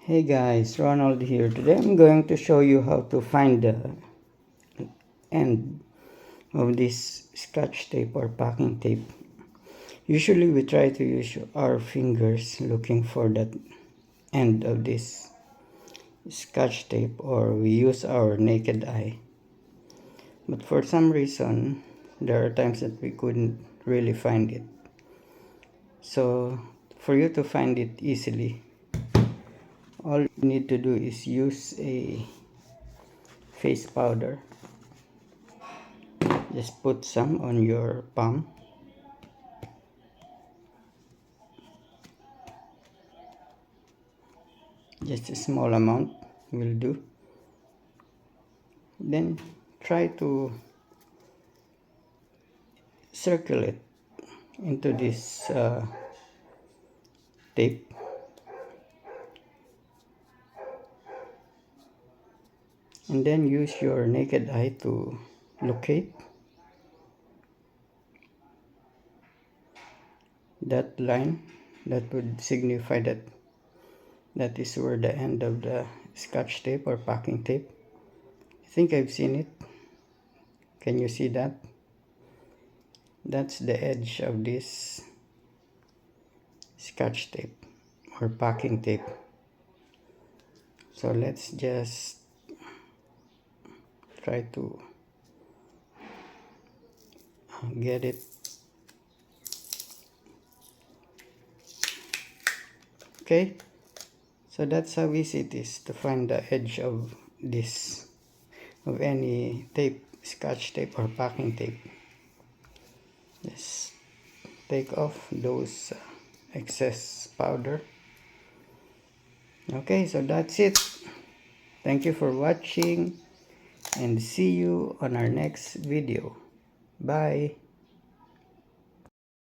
Hey guys, Ronald here. Today I'm going to show you how to find the end of this scotch tape or packing tape. Usually we try to use our fingers looking for that end of this scotch tape, or we use our naked eye. But for some reason, there are times that we couldn't really find it. So for you to find it easily, all you need to do is use a face powder. Just put some on your palm. Just a small amount will do. Then try to circulate into this tape. And then use your naked eye to locate that line. That would signify that that is where the end of the scotch tape or packing tape. I think I've seen it. Can you see that? That's the edge of this scotch tape or packing tape. So let's just try to get it. Okay, so that's how easy it is to find the edge of this, of any tape, scotch tape or packing tape. Just take off those excess powder. Okay, so that's it. Thank you for watching and see you on our next video. Bye.